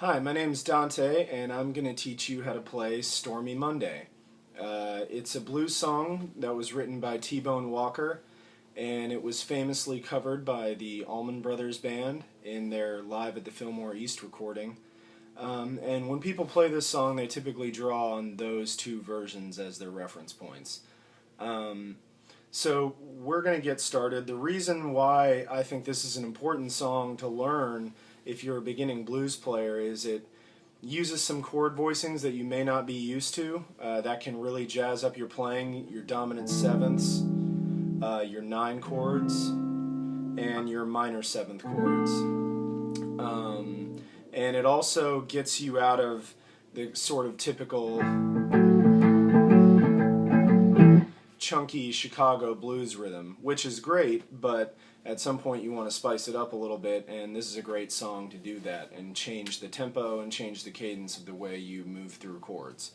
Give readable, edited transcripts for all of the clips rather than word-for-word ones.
Hi, my name's Dante, and I'm going to teach you how to play Stormy Monday. It's a blues song that was written by T-Bone Walker, and it was famously covered by the Allman Brothers Band in their Live at the Fillmore East recording. And when people play this song, they typically draw on those two versions as their reference points. So we're going to get started. The reason why I think this is an important song to learn if you're a beginning blues player is it uses some chord voicings that you may not be used to. That can really jazz up your playing, your dominant sevenths, your 9 chords, and your minor seventh chords. And it also gets you out of the sort of typical chunky Chicago blues rhythm, which is great, but at some point you want to spice it up a little bit, and this is a great song to do that and change the tempo and change the cadence of the way you move through chords.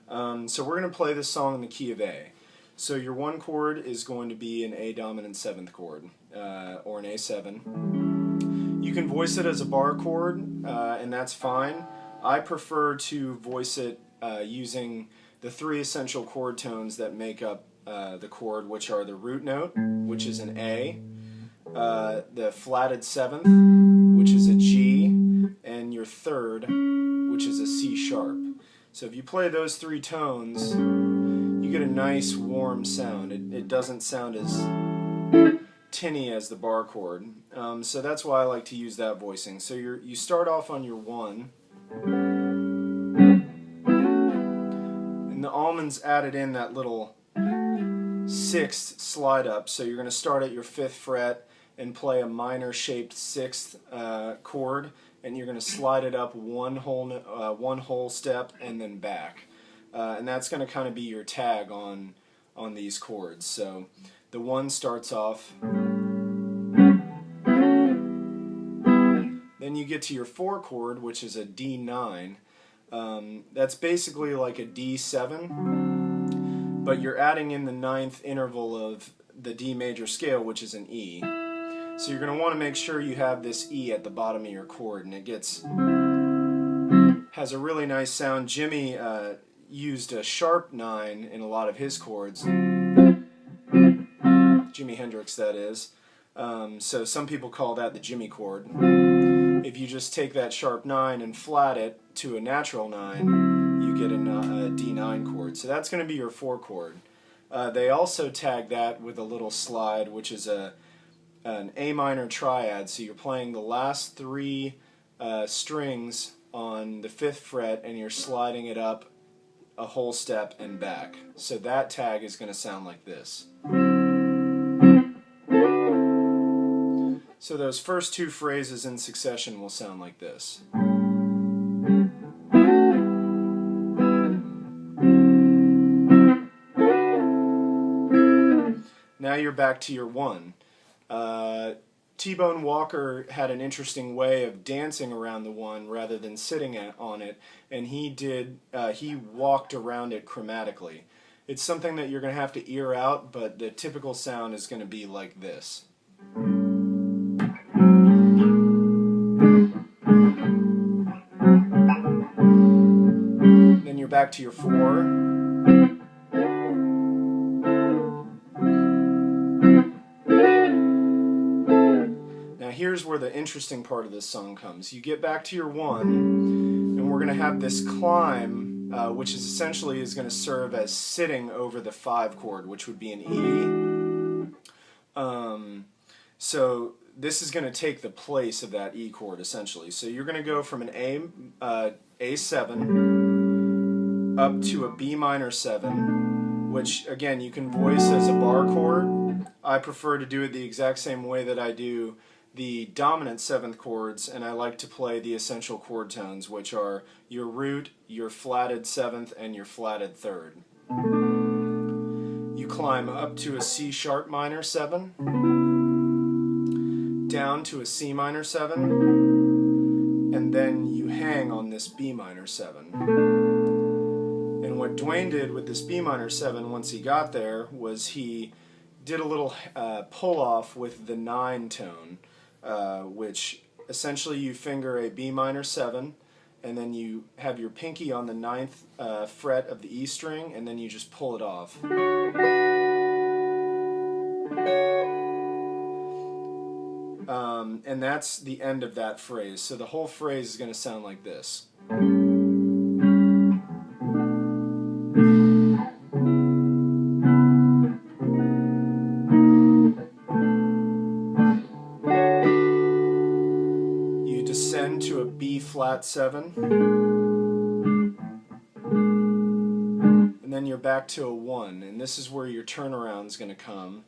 So we're going to play this song in the key of A. So your 1 chord is going to be an A dominant 7th chord, or an A7. You can voice it as a bar chord, and that's fine. I prefer to voice it using the 3 essential chord tones that make up the chord, which are the root note, which is an A, the flatted 7th, which is a G, and your 3rd, which is a C sharp. So if you play those 3 tones, you get a nice warm sound. It doesn't sound as tinny as the bar chord. So that's why I like to use that voicing. So you start off on your 1, and the Allmans added in that little 6th slide up, so you're going to start at your 5th fret and play a minor shaped 6th chord, and you're going to slide it up one whole step and then back, and that's going to kind of be your tag on these chords. So the 1 starts off, then you get to your 4 chord, which is a D9. That's basically like a D7, but you're adding in the 9th interval of the D major scale, which is an E. So you're going to want to make sure you have this E at the bottom of your chord, and it has a really nice sound. Jimmy used a sharp 9 in a lot of his chords. Jimi Hendrix, that is. So some people call that the Jimmy chord. If you just take that sharp 9 and flat it to a natural 9, you get a D9 chord. So that's going to be your 4 chord. They also tag that with a little slide, which is an A minor triad. So you're playing the last 3 strings on the 5th fret, and you're sliding it up a whole step and back. So that tag is going to sound like this. So those first 2 phrases in succession will sound like this. Now you're back to your 1. T-Bone Walker had an interesting way of dancing around the 1 rather than sitting on it, and he walked around it chromatically. It's something that you're going to have to ear out, but the typical sound is going to be like this. Then you're back to your 4. Now here's where the interesting part of this song comes. You get back to your 1, and we're going to have this climb, which is essentially going to serve as sitting over the 5 chord, which would be an E. So this is going to take the place of that E chord, essentially. So you're going to go from an A7 up to a B minor 7, which again you can voice as a bar chord. I prefer to do it the exact same way that I do the dominant 7th chords, and I like to play the essential chord tones, which are your root, your flatted 7th, and your flatted 3rd. You climb up to a C sharp minor 7, down to a C minor 7, and then you hang on this B minor 7. And what Dwayne did with this B minor 7 once he got there was he did a little pull-off with the 9 tone, which essentially you finger a B minor 7 and then you have your pinky on the 9th fret of the E string, and then you just pull it off. And that's the end of that phrase. So the whole phrase is going to sound like this. You descend to a B flat 7, and then you're back to a 1, and this is where your turnaround is going to come.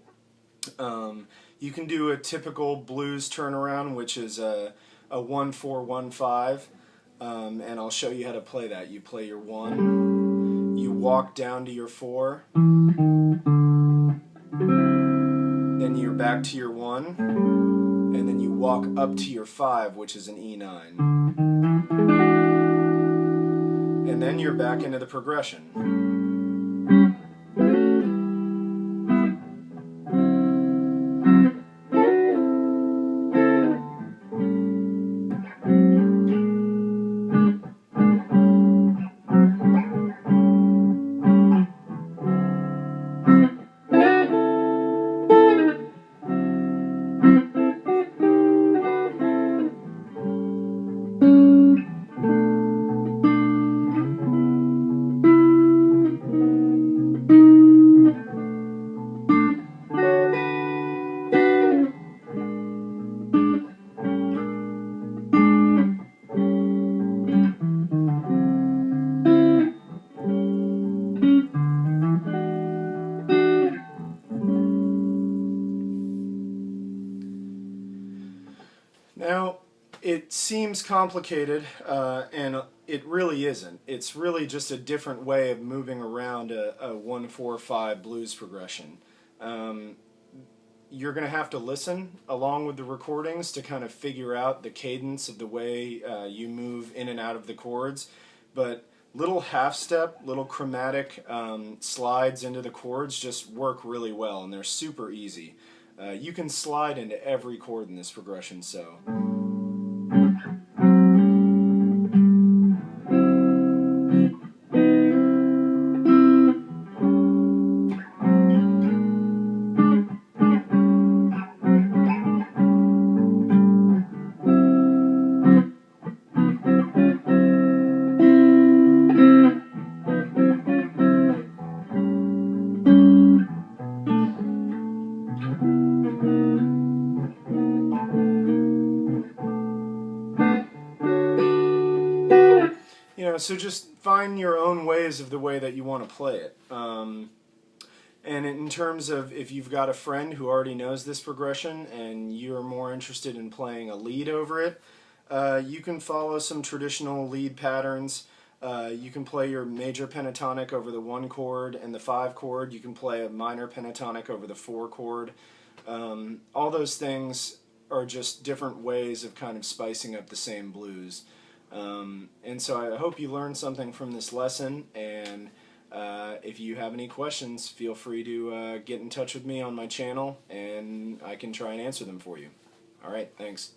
You can do a typical blues turnaround, which is a 1-4-1-5, and I'll show you how to play that. You play your 1, you walk down to your 4, then you're back to your 1, and then you walk up to your 5, which is an E9. And then you're back into the progression. Now, it seems complicated, and it really isn't. It's really just a different way of moving around a 1-4-5 blues progression. You're going to have to listen along with the recordings to kind of figure out the cadence of the way you move in and out of the chords, but little half-step, little chromatic slides into the chords just work really well, and they're super easy. You can slide into every chord in this progression, so. So just find your own ways of the way that you want to play it. And in terms of if you've got a friend who already knows this progression and you're more interested in playing a lead over it, you can follow some traditional lead patterns. You can play your major pentatonic over the 1 chord and the 5 chord. You can play a minor pentatonic over the 4 chord. All those things are just different ways of kind of spicing up the same blues. And so I hope you learned something from this lesson, and if you have any questions, feel free to get in touch with me on my channel, and I can try and answer them for you. Alright, thanks.